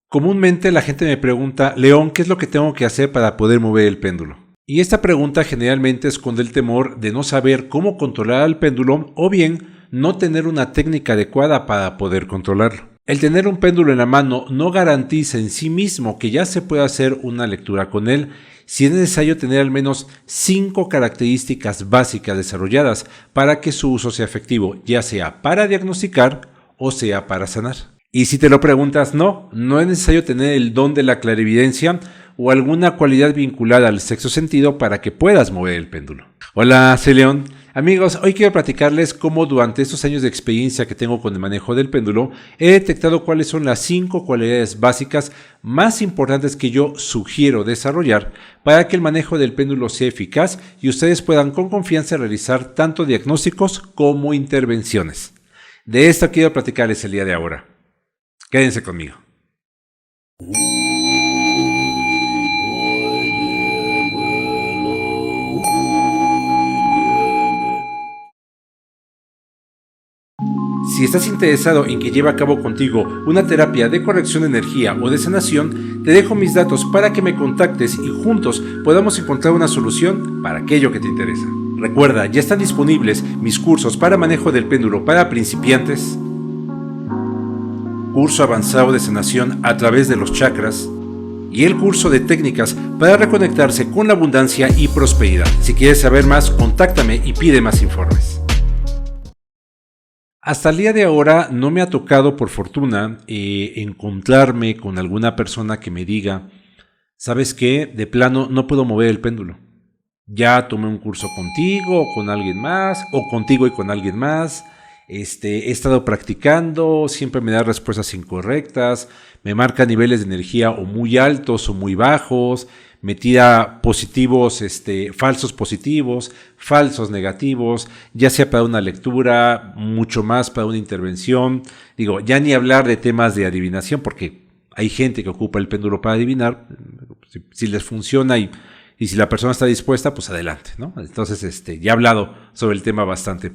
Comúnmente la gente me pregunta, León, ¿qué es lo que tengo que hacer para poder mover el péndulo? Y esta pregunta generalmente esconde el temor de no saber cómo controlar al péndulo o bien no tener una técnica adecuada para poder controlarlo. El tener un péndulo en la mano no garantiza en sí mismo que ya se pueda hacer una lectura con él, si es necesario tener al menos 5 características básicas desarrolladas para que su uso sea efectivo, ya sea para diagnosticar o sea para sanar. Y si te lo preguntas, no es necesario tener el don de la clarividencia o alguna cualidad vinculada al sexto sentido para que puedas mover el péndulo. Hola, soy León. Amigos, hoy quiero platicarles cómo durante estos años de experiencia que tengo con el manejo del péndulo, he detectado cuáles son las 5 cualidades básicas más importantes que yo sugiero desarrollar para que el manejo del péndulo sea eficaz y ustedes puedan con confianza realizar tanto diagnósticos como intervenciones. De esto quiero platicarles el día de ahora. Quédense conmigo. Si estás interesado en que lleve a cabo contigo una terapia de corrección de energía o de sanación, te dejo mis datos para que me contactes y juntos podamos encontrar una solución para aquello que te interesa. Recuerda, ya están disponibles mis cursos para manejo del péndulo para principiantes, curso avanzado de sanación a través de los chakras y el curso de técnicas para reconectarse con la abundancia y prosperidad. Si quieres saber más, contáctame y pide más informes. Hasta el día de ahora no me ha tocado, por fortuna, encontrarme con alguna persona que me diga, ¿sabes qué? De plano no puedo mover el péndulo. Ya tomé un curso contigo o con alguien más, o contigo y con alguien más. He estado practicando, siempre me da respuestas incorrectas, me marca niveles de energía o muy altos o muy bajos, me tira positivos, falsos positivos, falsos negativos, ya sea para una lectura, mucho más para una intervención. Digo, ya ni hablar de temas de adivinación, porque hay gente que ocupa el péndulo para adivinar, si les funciona y si la persona está dispuesta, pues adelante, ¿no? Entonces, ya he hablado sobre el tema bastante.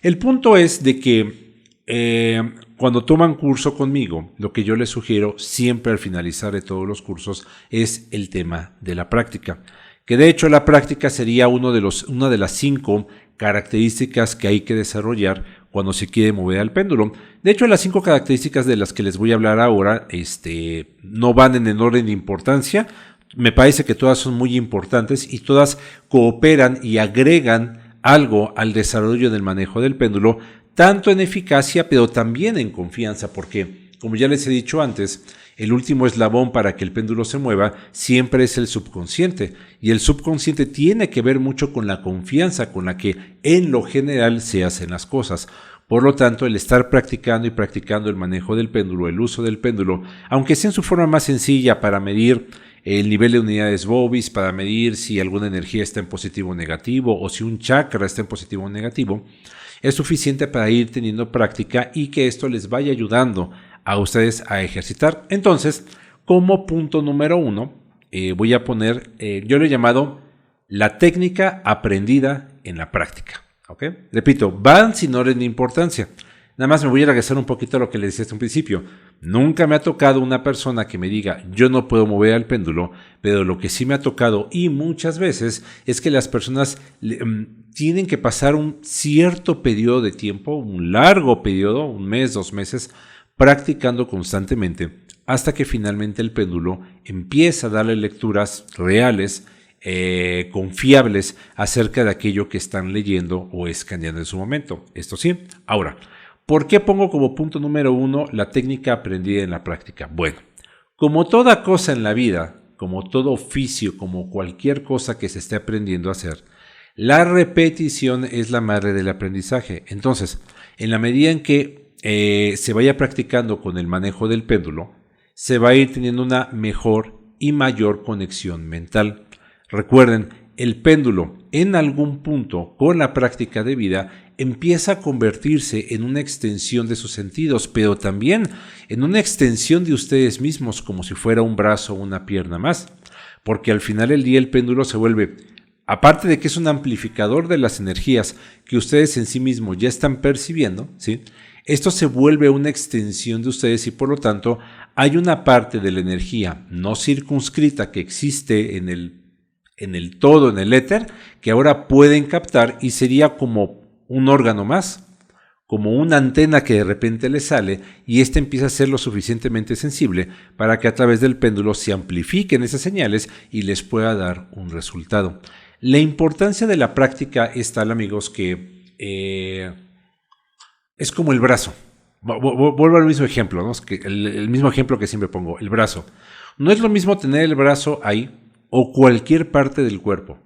El punto es de que cuando toman curso conmigo, lo que yo les sugiero siempre al finalizar de todos los cursos es el tema de la práctica. Que de hecho la práctica sería una de las 5 características que hay que desarrollar cuando se quiere mover al péndulo. De hecho, las 5 características de las que les voy a hablar ahora no van en el orden de importancia. Me parece que todas son muy importantes y todas cooperan y agregan algo al desarrollo del manejo del péndulo, tanto en eficacia, pero también en confianza, porque, como ya les he dicho antes, el último eslabón para que el péndulo se mueva siempre es el subconsciente, y el subconsciente tiene que ver mucho con la confianza con la que en lo general se hacen las cosas. Por lo tanto, el estar practicando y practicando el manejo del péndulo, el uso del péndulo, aunque sea en su forma más sencilla para medir el nivel de unidades Bovis, para medir si alguna energía está en positivo o negativo o si un chakra está en positivo o negativo, es suficiente para ir teniendo práctica y que esto les vaya ayudando a ustedes a ejercitar. Entonces, como punto número 1, voy a poner, yo lo he llamado la técnica aprendida en la práctica. ¿Okay? Repito, van sin orden de importancia. Nada más me voy a regresar un poquito a lo que les decía hasta un principio. Nunca me ha tocado una persona que me diga yo no puedo mover al péndulo, pero lo que sí me ha tocado y muchas veces es que las personas tienen que pasar un cierto periodo de tiempo, un largo periodo, 1 mes, 2 meses, practicando constantemente hasta que finalmente el péndulo empieza a darle lecturas reales, confiables acerca de aquello que están leyendo o escaneando en su momento. Esto sí. Ahora, ¿por qué pongo como punto número 1 la técnica aprendida en la práctica? Bueno, como toda cosa en la vida, como todo oficio, como cualquier cosa que se esté aprendiendo a hacer, la repetición es la madre del aprendizaje. Entonces, en la medida en que se vaya practicando con el manejo del péndulo, se va a ir teniendo una mejor y mayor conexión mental. Recuerden, el péndulo en algún punto con la práctica de vida empieza a convertirse en una extensión de sus sentidos, pero también en una extensión de ustedes mismos, como si fuera un brazo o una pierna más, porque al final del día el péndulo se vuelve, aparte de que es un amplificador de las energías que ustedes en sí mismos ya están percibiendo, ¿sí? Esto se vuelve una extensión de ustedes y por lo tanto hay una parte de la energía no circunscrita que existe en el todo, en el éter, que ahora pueden captar y sería como un órgano más, como una antena que de repente le sale y ésta empieza a ser lo suficientemente sensible para que a través del péndulo se amplifiquen esas señales y les pueda dar un resultado. La importancia de la práctica es tal, amigos, que es como el brazo. Vuelvo al mismo ejemplo, ¿no? El mismo ejemplo que siempre pongo, el brazo. No es lo mismo tener el brazo ahí o cualquier parte del cuerpo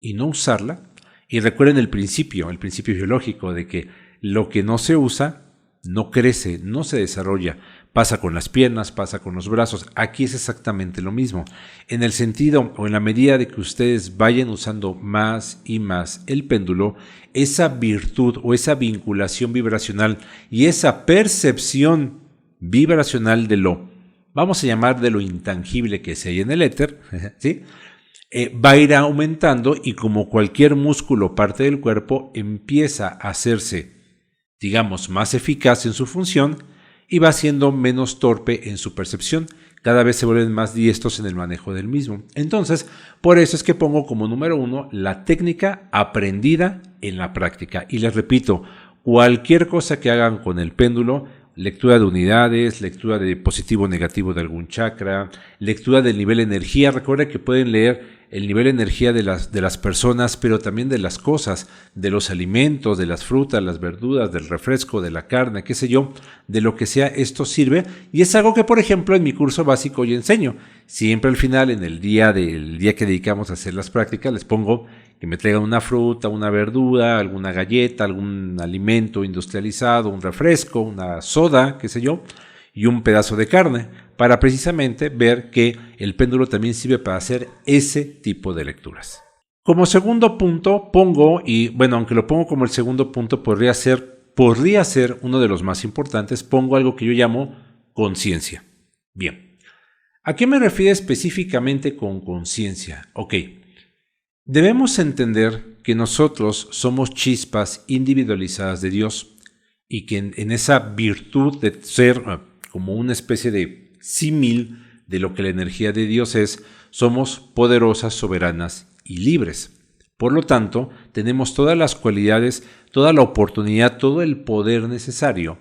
y no usarla. Y recuerden el principio biológico de que lo que no se usa no crece, no se desarrolla. Pasa con las piernas, pasa con los brazos. Aquí es exactamente lo mismo. En el sentido o en la medida de que ustedes vayan usando más y más el péndulo, esa virtud o esa vinculación vibracional y esa percepción vibracional de lo, vamos a llamar de lo intangible que se hay en el éter, ¿sí? Va a ir aumentando y como cualquier músculo o parte del cuerpo empieza a hacerse, digamos, más eficaz en su función y va siendo menos torpe en su percepción. Cada vez se vuelven más diestros en el manejo del mismo. Entonces, por eso es que pongo como número 1 la técnica aprendida en la práctica. Y les repito, cualquier cosa que hagan con el péndulo, lectura de unidades, lectura de positivo o negativo de algún chakra, lectura del nivel de energía. Recuerden que pueden leer el nivel de energía de las personas, pero también de las cosas, de los alimentos, de las frutas, las verduras, del refresco, de la carne, qué sé yo, de lo que sea, esto sirve. Y es algo que, por ejemplo, en mi curso básico yo enseño. Siempre al final, en el día que dedicamos a hacer las prácticas, les pongo que me traigan una fruta, una verdura, alguna galleta, algún alimento industrializado, un refresco, una soda, qué sé yo, y un pedazo de carne, para precisamente ver que el péndulo también sirve para hacer ese tipo de lecturas. Como segundo punto pongo, y bueno, aunque lo pongo como el segundo punto, podría ser uno de los más importantes, pongo algo que yo llamo conciencia. Bien, ¿a qué me refiero específicamente con conciencia? Ok, debemos entender que nosotros somos chispas individualizadas de Dios y que en esa virtud de ser como una especie de símil de lo que la energía de Dios es, somos poderosas, soberanas y libres. Por lo tanto, tenemos todas las cualidades, toda la oportunidad, todo el poder necesario,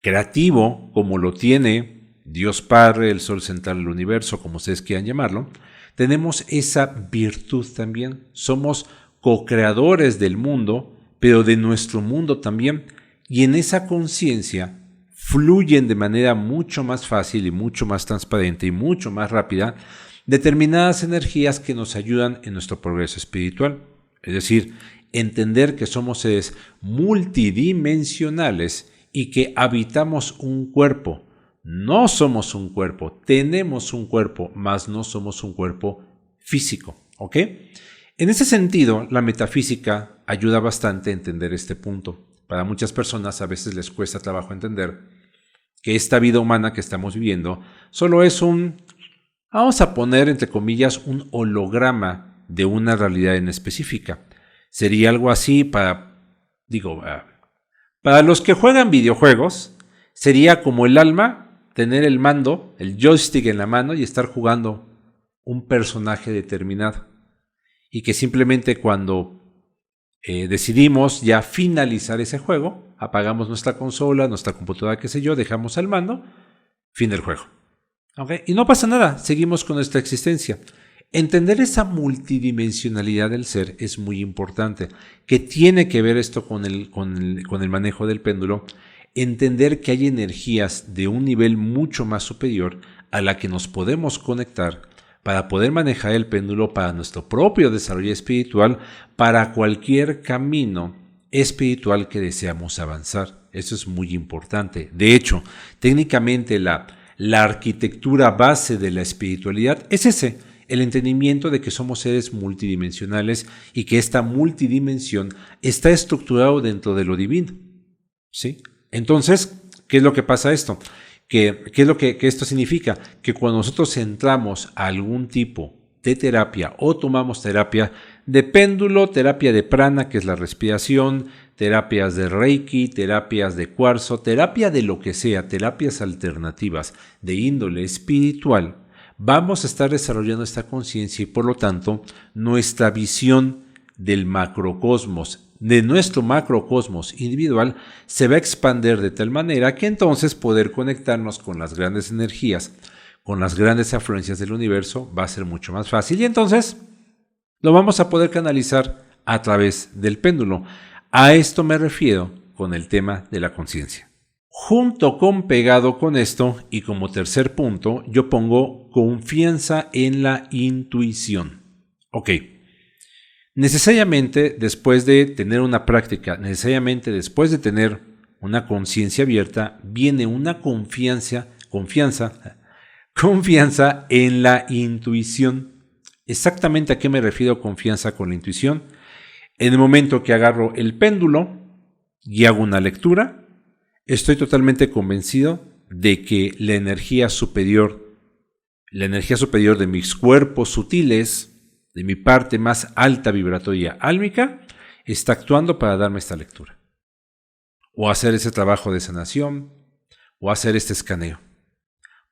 creativo, como lo tiene Dios Padre, el Sol central del universo, como ustedes quieran llamarlo. Tenemos esa virtud también. Somos co-creadores del mundo, pero de nuestro mundo también. Y en esa conciencia fluyen de manera mucho más fácil y mucho más transparente y mucho más rápida determinadas energías que nos ayudan en nuestro progreso espiritual. Es decir, entender que somos seres multidimensionales y que habitamos un cuerpo. No somos un cuerpo, tenemos un cuerpo, mas no somos un cuerpo físico, ¿ok? En ese sentido, la metafísica ayuda bastante a entender este punto. Para muchas personas a veces les cuesta trabajo entender que esta vida humana que estamos viviendo solo es vamos a poner entre comillas, un holograma de una realidad en específica. Sería algo así para los que juegan videojuegos, sería como el alma tener el mando, el joystick en la mano y estar jugando un personaje determinado. Y que simplemente cuando decidimos ya finalizar ese juego, apagamos nuestra consola, nuestra computadora, qué sé yo, dejamos al mando, fin del juego. ¿Okay? Y no pasa nada, seguimos con nuestra existencia. Entender esa multidimensionalidad del ser es muy importante. ¿Qué tiene que ver esto con el manejo del péndulo? Entender que hay energías de un nivel mucho más superior a la que nos podemos conectar para poder manejar el péndulo para nuestro propio desarrollo espiritual, para cualquier camino espiritual que deseamos avanzar. Eso es muy importante. De hecho, técnicamente la arquitectura base de la espiritualidad es el entendimiento de que somos seres multidimensionales y que esta multidimensión está estructurado dentro de lo divino. ¿Sí? Entonces, ¿qué es lo que pasa esto? ¿Qué es lo que esto significa? Que cuando nosotros entramos a algún tipo de terapia o tomamos terapia de péndulo, terapia de prana, que es la respiración, terapias de Reiki, terapias de cuarzo, terapia de lo que sea, terapias alternativas de índole espiritual, vamos a estar desarrollando esta conciencia y por lo tanto nuestra visión del macrocosmos, de nuestro macrocosmos individual, se va a expandir de tal manera que entonces poder conectarnos con las grandes energías, con las grandes afluencias del universo, va a ser mucho más fácil y entonces lo vamos a poder canalizar a través del péndulo. A esto me refiero con el tema de la conciencia. Junto con pegado con esto y como tercer punto, yo pongo confianza en la intuición. Ok. Necesariamente después de tener una práctica, necesariamente después de tener una conciencia abierta, viene una confianza en la intuición. ¿Exactamente a qué me refiero confianza con la intuición? En el momento que agarro el péndulo y hago una lectura, estoy totalmente convencido de que la energía superior de mis cuerpos sutiles, de mi parte más alta vibratoria álmica, está actuando para darme esta lectura. O hacer ese trabajo de sanación, o hacer este escaneo.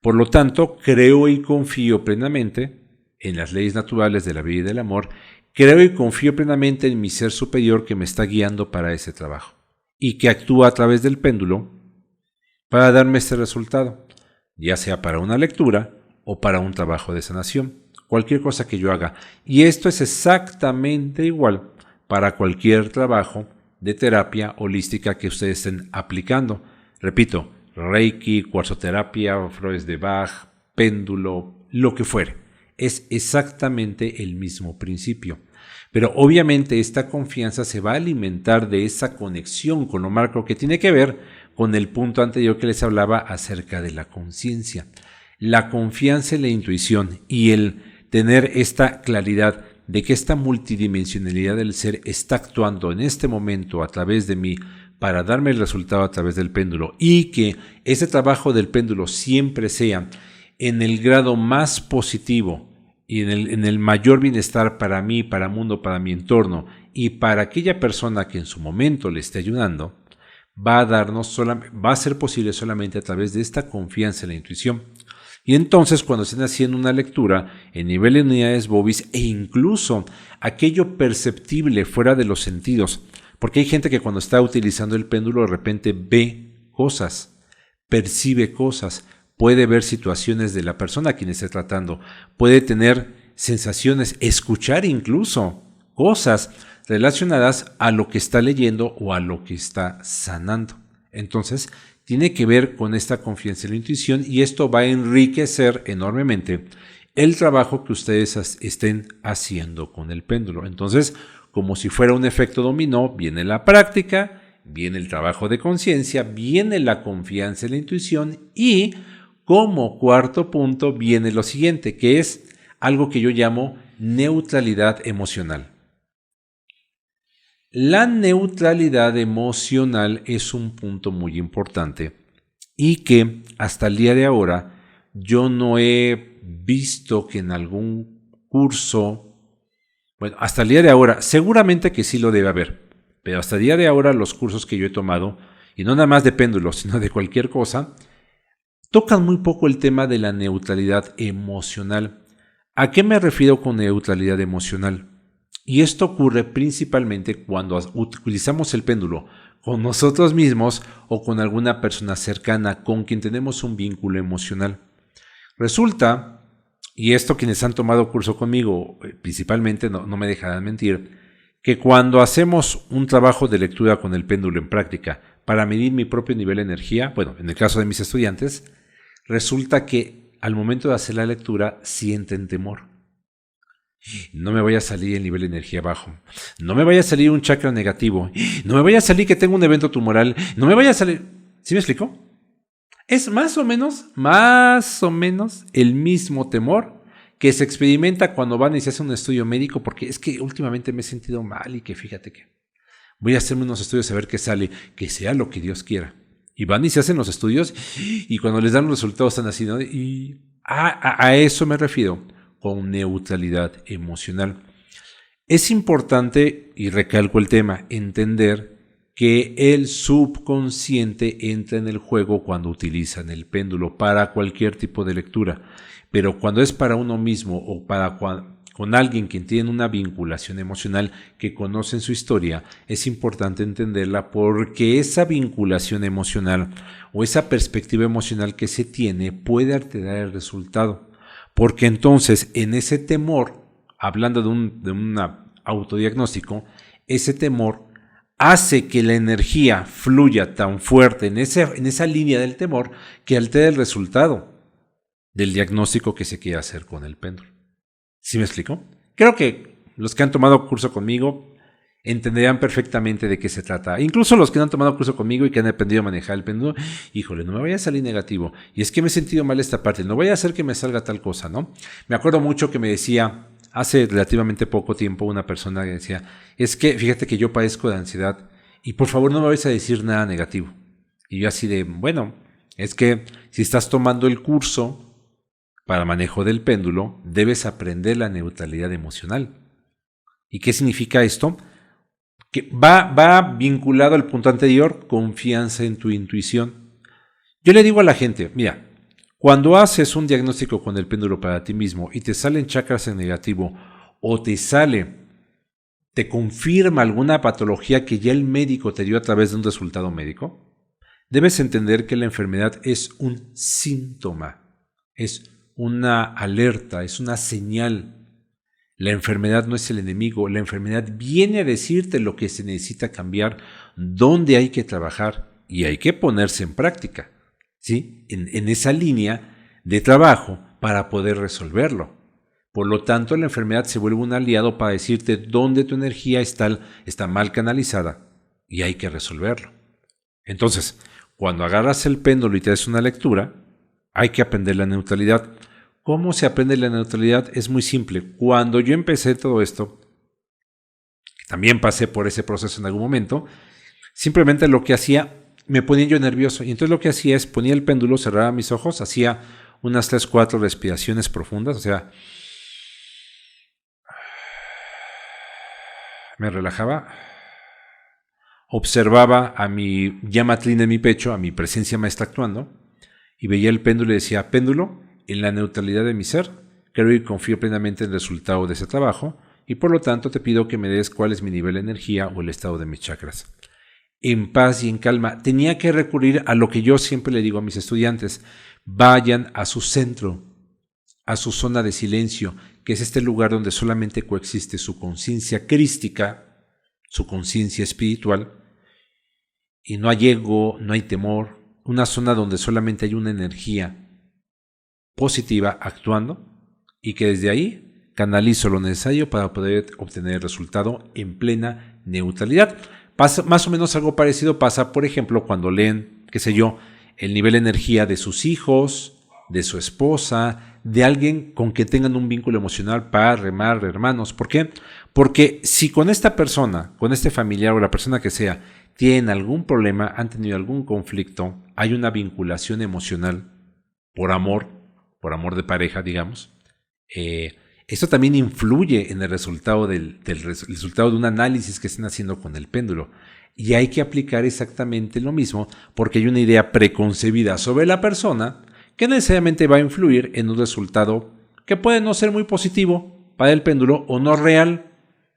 Por lo tanto, creo y confío plenamente en las leyes naturales de la vida y del amor, creo y confío plenamente en mi ser superior que me está guiando para ese trabajo y que actúa a través del péndulo para darme este resultado, ya sea para una lectura o para un trabajo de sanación, cualquier cosa que yo haga. Y esto es exactamente igual para cualquier trabajo de terapia holística que ustedes estén aplicando. Repito, Reiki, cuarzoterapia, flores de Bach, péndulo, lo que fuere. Es exactamente el mismo principio. Pero obviamente esta confianza se va a alimentar de esa conexión con lo macro que tiene que ver con el punto anterior que les hablaba acerca de la conciencia. La confianza en la intuición y el tener esta claridad de que esta multidimensionalidad del ser está actuando en este momento a través de mí para darme el resultado a través del péndulo y que ese trabajo del péndulo siempre sea en el grado más positivo y en el mayor bienestar para mí, para el mundo, para mi entorno y para aquella persona que en su momento le esté ayudando, va a ser posible solamente a través de esta confianza en la intuición. Y entonces cuando estén haciendo una lectura en nivel de unidades Bobis e incluso aquello perceptible fuera de los sentidos, porque hay gente que cuando está utilizando el péndulo de repente ve cosas, percibe cosas, puede ver situaciones de la persona a quien esté tratando, puede tener sensaciones, escuchar incluso cosas relacionadas a lo que está leyendo o a lo que está sanando. Entonces, tiene que ver con esta confianza en la intuición y esto va a enriquecer enormemente el trabajo que ustedes estén haciendo con el péndulo. Entonces, como si fuera un efecto dominó, viene la práctica, viene el trabajo de conciencia, viene la confianza en la intuición y como cuarto punto viene lo siguiente, que es algo que yo llamo neutralidad emocional. La neutralidad emocional es un punto muy importante y que hasta el día de ahora yo no he visto que en algún curso, bueno, hasta el día de ahora, seguramente que sí lo debe haber, pero hasta el día de ahora los cursos que yo he tomado, y no nada más de péndulos, sino de cualquier cosa, tocan muy poco el tema de la neutralidad emocional. ¿A qué me refiero con neutralidad emocional? Y esto ocurre principalmente cuando utilizamos el péndulo con nosotros mismos o con alguna persona cercana con quien tenemos un vínculo emocional. Resulta, y esto quienes han tomado curso conmigo principalmente no me dejarán mentir, que cuando hacemos un trabajo de lectura con el péndulo en práctica para medir mi propio nivel de energía, bueno, en el caso de mis estudiantes, resulta que al momento de hacer la lectura sienten temor. No me vaya a salir el nivel de energía bajo, no me vaya a salir un chakra negativo, no me vaya a salir que tengo un evento tumoral, no me vaya a salir... ¿Sí me explico? Es más o menos el mismo temor que se experimenta cuando van y se hace un estudio médico, porque es que últimamente me he sentido mal y que fíjate que voy a hacerme unos estudios a ver qué sale, que sea lo que Dios quiera. Y van y se hacen los estudios y cuando les dan los resultados están así, ¿no? Y a eso me refiero con neutralidad emocional. Es importante, y recalco el tema, entender que el subconsciente entra en el juego cuando utilizan el péndulo para cualquier tipo de lectura. Pero cuando es para uno mismo o con alguien que tiene una vinculación emocional, que conocen su historia, es importante entenderla porque esa vinculación emocional o esa perspectiva emocional que se tiene puede alterar el resultado. Porque entonces en ese temor, hablando de un autodiagnóstico, ese temor hace que la energía fluya tan fuerte en esa línea del temor que altera el resultado del diagnóstico que se quiere hacer con el péndulo. ¿Sí me explico? Creo que los que han tomado curso conmigo entenderán perfectamente de qué se trata. Incluso los que no han tomado curso conmigo y que han aprendido a manejar el péndulo, híjole, no me vaya a salir negativo. Y es que me he sentido mal esta parte, no vaya a hacer que me salga tal cosa, ¿no? Me acuerdo mucho que me decía hace relativamente poco tiempo una persona que decía, es que fíjate que yo padezco de ansiedad y por favor no me vayas a decir nada negativo. Y yo así de, bueno, es que si estás tomando el curso para manejo del péndulo, debes aprender la neutralidad emocional. ¿Y qué significa esto? Que va vinculado al punto anterior, confianza en tu intuición. Yo le digo a la gente, mira, cuando haces un diagnóstico con el péndulo para ti mismo y te salen chakras en negativo o te confirma alguna patología que ya el médico te dio a través de un resultado médico, debes entender que la enfermedad es un síntoma, es una alerta, es una señal. La enfermedad no es el enemigo, la enfermedad viene a decirte lo que se necesita cambiar, dónde hay que trabajar y hay que ponerse en práctica, ¿sí? En esa línea de trabajo para poder resolverlo. Por lo tanto, la enfermedad se vuelve un aliado para decirte dónde tu energía está mal canalizada y hay que resolverlo. Entonces, cuando agarras el péndulo y te das una lectura, hay que aprender la neutralidad. ¿Cómo se aprende la neutralidad? Es muy simple. Cuando yo empecé todo esto, también pasé por ese proceso en algún momento, simplemente lo que hacía, me ponía yo nervioso. Y entonces lo que hacía es, ponía el péndulo, cerraba mis ojos, hacía unas 3, 4 respiraciones profundas, o sea, me relajaba, observaba a mi llama trina en mi pecho, a mi presencia maestra actuando, y veía el péndulo y decía, péndulo, en la neutralidad de mi ser, creo y confío plenamente en el resultado de ese trabajo y por lo tanto te pido que me des cuál es mi nivel de energía o el estado de mis chakras. En paz y en calma, tenía que recurrir a lo que yo siempre le digo a mis estudiantes, vayan a su centro, a su zona de silencio, que es este lugar donde solamente coexiste su conciencia crística, su conciencia espiritual, y no hay ego, no hay temor, una zona donde solamente hay una energía positiva actuando y que desde ahí canalizo lo necesario para poder obtener el resultado en plena neutralidad. Más o menos algo parecido pasa, por ejemplo, cuando leen, qué sé yo, el nivel de energía de sus hijos, de su esposa, de alguien con que tengan un vínculo emocional, padre, madre, hermanos. ¿Por qué? Porque si con esta persona, con este familiar o la persona que sea, tienen algún problema, han tenido algún conflicto, hay una vinculación emocional por amor de pareja, digamos, esto también influye en el resultado del resultado de un análisis que estén haciendo con el péndulo. Y hay que aplicar exactamente lo mismo porque hay una idea preconcebida sobre la persona que necesariamente va a influir en un resultado que puede no ser muy positivo para el péndulo o no real.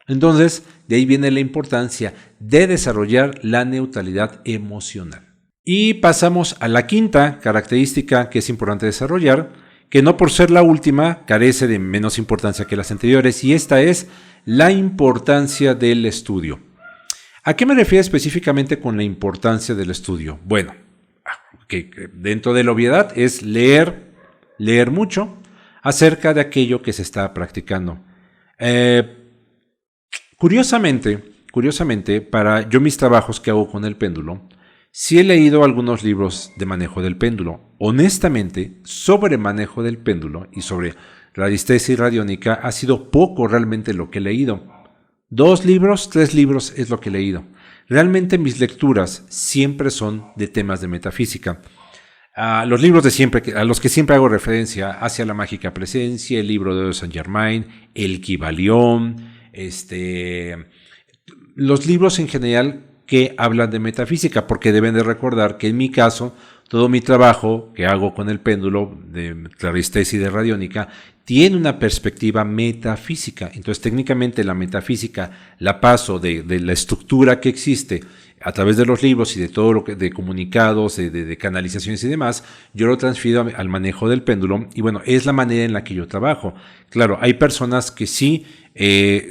Entonces, de ahí viene la importancia de desarrollar la neutralidad emocional. Y pasamos a la quinta característica que es importante desarrollar, que no por ser la última carece de menos importancia que las anteriores, y esta es la importancia del estudio. ¿A qué me refiero específicamente con la importancia del estudio? Bueno, que dentro de la obviedad es leer mucho acerca de aquello que se está practicando. Curiosamente, para yo mis trabajos que hago con el péndulo, sí he leído algunos libros de manejo del péndulo. Honestamente, sobre manejo del péndulo y sobre radiestesia y radiónica ha sido poco realmente lo que he leído. 2 libros, 3 libros es lo que he leído. Realmente mis lecturas siempre son de temas de metafísica. Los libros de siempre, a los que siempre hago referencia, Hacia la mágica presencia, el libro de Saint Germain, el Kybalión, los libros en general que hablan de metafísica, porque deben de recordar que en mi caso, todo mi trabajo que hago con el péndulo de claristesia y de radiónica tiene una perspectiva metafísica. Entonces, técnicamente la metafísica la paso de la estructura que existe a través de los libros y de todo lo que de comunicados, de canalizaciones y demás, yo lo transfiero al manejo del péndulo y bueno, es la manera en la que yo trabajo. Claro, hay personas que sí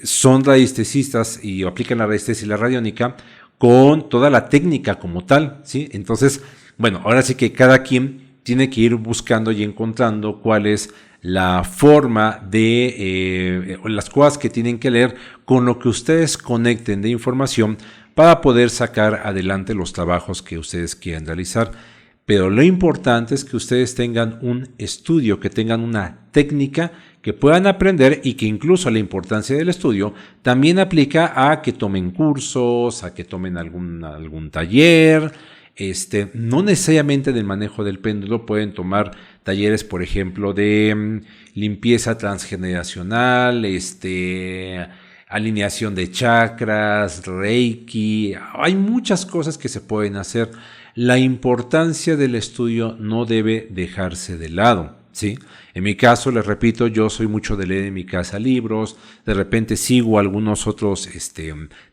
son radiestesistas y aplican la radiestesia y la radiónica con toda la técnica como tal, ¿sí? Entonces, bueno, ahora sí que cada quien tiene que ir buscando y encontrando cuál es la forma de las cosas que tienen que leer con lo que ustedes conecten de información para poder sacar adelante los trabajos que ustedes quieran realizar. Pero lo importante es que ustedes tengan un estudio, que tengan una técnica que puedan aprender y que incluso la importancia del estudio también aplica a que tomen cursos, a que tomen algún taller. No necesariamente del manejo del péndulo, pueden tomar talleres, por ejemplo, de limpieza transgeneracional, alineación de chakras, reiki. Hay muchas cosas que se pueden hacer. La importancia del estudio no debe dejarse de lado, ¿sí? En mi caso, les repito, yo soy mucho de leer en mi casa libros, de repente sigo a algunos otros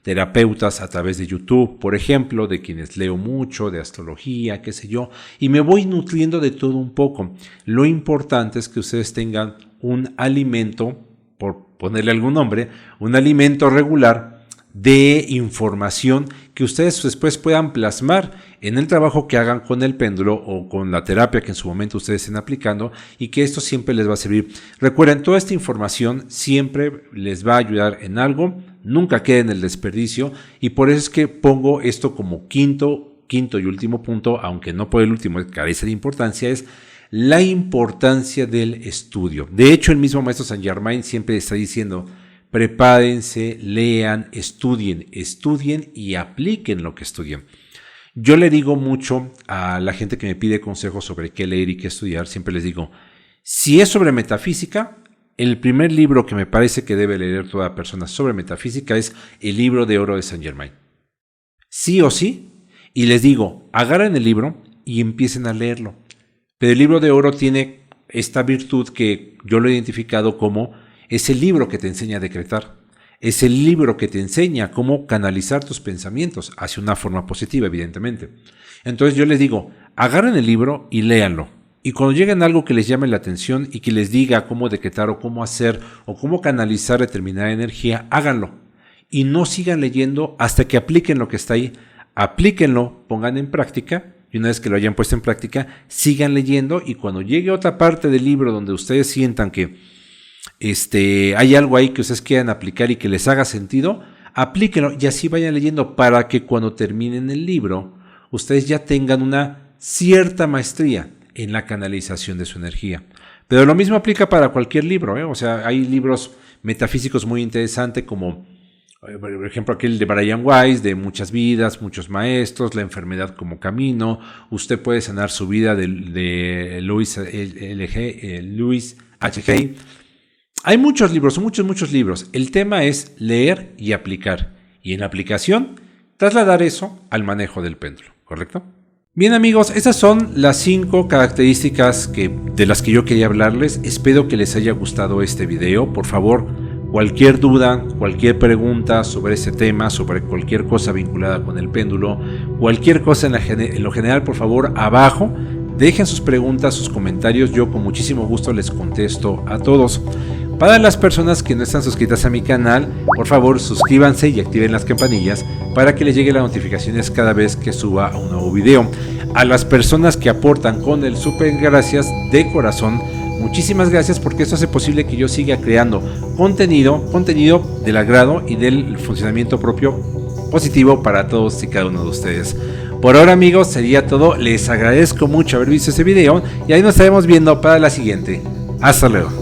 terapeutas a través de YouTube, por ejemplo, de quienes leo mucho, de astrología, qué sé yo, y me voy nutriendo de todo un poco. Lo importante es que ustedes tengan un alimento, por ponerle algún nombre, un alimento regular de información que ustedes después puedan plasmar en el trabajo que hagan con el péndulo o con la terapia que en su momento ustedes estén aplicando y que esto siempre les va a servir. Recuerden, toda esta información siempre les va a ayudar en algo, nunca quede en el desperdicio y por eso es que pongo esto como quinto y último punto, aunque no por el último carece de importancia, es la importancia del estudio. De hecho, el mismo maestro Saint Germain siempre está diciendo: prepárense, lean, estudien y apliquen lo que estudien. Yo le digo mucho a la gente que me pide consejos sobre qué leer y qué estudiar, siempre les digo, si es sobre metafísica, el primer libro que me parece que debe leer toda persona sobre metafísica es el libro de oro de Saint Germain. Sí o sí, y les digo, agarren el libro y empiecen a leerlo. Pero el libro de oro tiene esta virtud que yo lo he identificado como es el libro que te enseña a decretar. Es el libro que te enseña cómo canalizar tus pensamientos hacia una forma positiva, evidentemente. Entonces yo les digo, agarren el libro y léanlo. Y cuando lleguen a algo que les llame la atención y que les diga cómo decretar o cómo hacer o cómo canalizar determinada energía, háganlo. Y no sigan leyendo hasta que apliquen lo que está ahí. Aplíquenlo, pongan en práctica. Y una vez que lo hayan puesto en práctica, sigan leyendo. Y cuando llegue otra parte del libro donde ustedes sientan que hay algo ahí que ustedes quieran aplicar y que les haga sentido, aplíquenlo y así vayan leyendo para que cuando terminen el libro, ustedes ya tengan una cierta maestría en la canalización de su energía. Pero lo mismo aplica para cualquier libro, ¿eh? O sea, hay libros metafísicos muy interesantes como, por ejemplo, aquel de Brian Weiss, de Muchas vidas, muchos maestros, La enfermedad como camino. Usted puede sanar su vida de Louis H.G. Hay muchos libros, muchos libros. El tema es leer y aplicar. Y en la aplicación, trasladar eso al manejo del péndulo, ¿correcto? Bien amigos, esas son las 5 características de las que yo quería hablarles. Espero que les haya gustado este video. Por favor, cualquier duda, cualquier pregunta sobre este tema, sobre cualquier cosa vinculada con el péndulo, cualquier cosa en lo general, por favor, abajo, dejen sus preguntas, sus comentarios. Yo con muchísimo gusto les contesto a todos. Para las personas que no están suscritas a mi canal, por favor suscríbanse y activen las campanillas para que les lleguen las notificaciones cada vez que suba un nuevo video. A las personas que aportan con el súper gracias de corazón, muchísimas gracias porque esto hace posible que yo siga creando contenido del agrado y del funcionamiento propio positivo para todos y cada uno de ustedes. Por ahora amigos sería todo, les agradezco mucho haber visto este video y ahí nos estaremos viendo para la siguiente. Hasta luego.